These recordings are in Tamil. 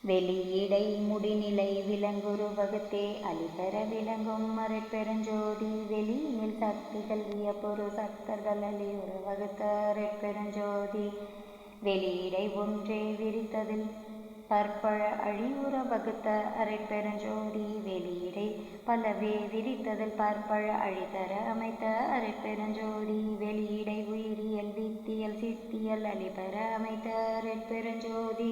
வெளியிடை முடிநிலை விலங்குரு வகுத்தே அலிபெற விளங்கும் அருட்பெருஞ்சோதி வெளியில் சக்திகள் வியப்பொரு சக்தர்கள் அலியுற வகுத்த அருட்பெருஞ்சோதி வெளியிடை ஒன்றே விரித்ததில் பற்பழ அழிவுற வகுத்த அருட்பெருஞ்சோதி வெளியிடை பலவே விரித்ததில் பற்பழ அழித்தர அமைத்த அருட்பெருஞ்சோதி வெளியிடை உயிரியல் வித்தியல் சித்தியல் அலிபெற அமைத்த அருட்பெருஞ்சோதி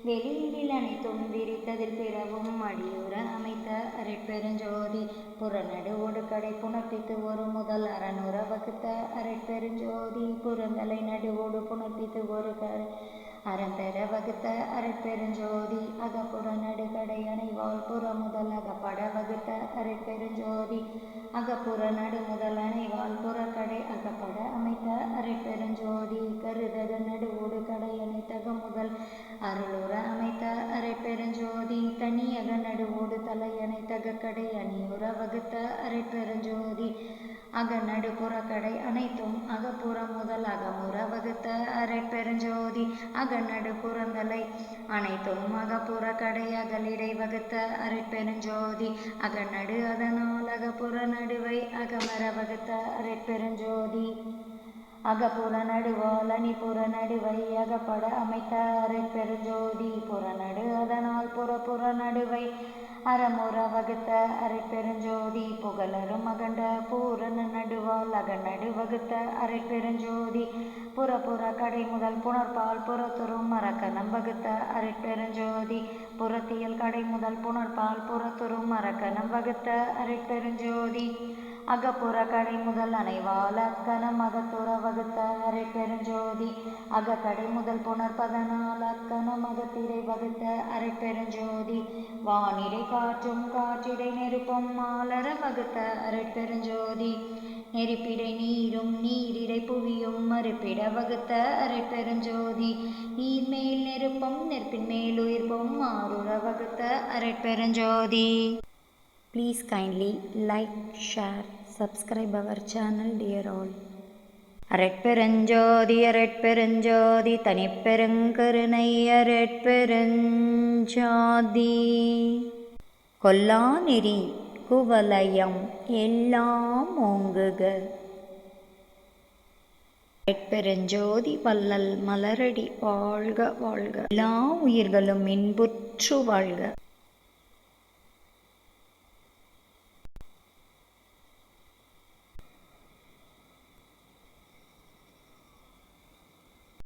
வெளியிடில் அனைத்தும் விரித்ததில் பிறவும் அடியுற அமைத்த அருட்பெருஞ்சோதி புறநடு ஒடுக்கடை புணர்ப்பித்து ஒரு முதல் அறனுற வகுத்த அருட்பெருஞ்சோதி புறந்தலை நடுவோடு புணர்ப்பித்து ஒரு அறம்பெற வகுத்த அருட்பெருஞ்சோதி அகப்புற நடுகடை அணைவாள் புற முதல் அகப்பட வகுத்த அருட்பெருஞ்சோதி அகப்புற நடு முதல் அணைவாள் புறக்கடை அகப்பட அமைத்த அருட்பெருஞ்சோதி கருதக நடுவோடு கடை அணைத்தக முதல் அருளுற அமைத்த அருட்பெருஞ்சோதி தனியக நடுவோடு தலை அணைத்தக கடை அணியுற வகுத்த அருட்பெருஞ்சோதி அகநடு புறக்கடை அனைத்தும் அகப்புற முதல் அகமுற வகுத்த அருட்பெருஞ்சோதி அகநடு புறந்தலை அனைத்தும் அகப்புற கடை அகலிடை வகுத்த அருட்பெருஞ்சோதி அகநடு அதனால் அகப்புற நடுவை அகமர வகுத்த அருட்பெருஞ்சோதி அகப்புற நடுவால் அணிபுற நடுவை அகப்பட அமைத்த அருட்பெருஞ்சோதி புறநடு அதனால் புறப்புற நடுவை அறமுற வகுத்த அருட்பெருஞ்சோதி புகழரும் அகண்ட பூரண நடுவால் அகநடு வகுத்த அருட்பெருஞ்சோதி புறப்புற கடை முதல் புணர்பால் புறத்துறும் மரக்கணம் வகுத்த அருட்பெருஞ்சோதி புறத்தியல் கடை முதல் புணர்பால் புறத்துறும் மரக்கணம் வகுத்த அருட்பெருஞ்சோதி அகப்புற கடை முதல் அணைவால் அக்கணம் அகத்துற வகுத்த அருட்பெருஞ்சோதி அகக்கடை முதல் புணர்பதனால் அக்கணம் அகத்திடை வகுத்த அருட்பெருஞ்சோதி வானிடை காற்றும் காற்றிடை நெருப்பும் மாலர வகுத்த அருட்பெருஞ்சோதி நெருப்பிடை நீரும் நீரிடை புவியும் மறுப்பிட வகுத்த அருட்பெருஞ்சோதி நீர்மேல் நெருப்பும் நெருப்பின் மேல் உயிர்ப்பும் மாறுற வகுத்த அருட்பெருஞ்சோதி. Please kindly like, share, subscribe our channel, dear all. அரட்பெருஞ்சோதி அரட்பெருஞ்சோதி தனிப்பெருங்கருணை அரட்பெருஞ்சோதி கொல்லா நெறி குவலயம் எல்லாம் ஓங்குக. அரட்பெருஞ்சோதி வள்ளல் மலரடி வாழ்க வாழ்க. எல்லா உயிர்களும் இன்புற்று வாழ்க.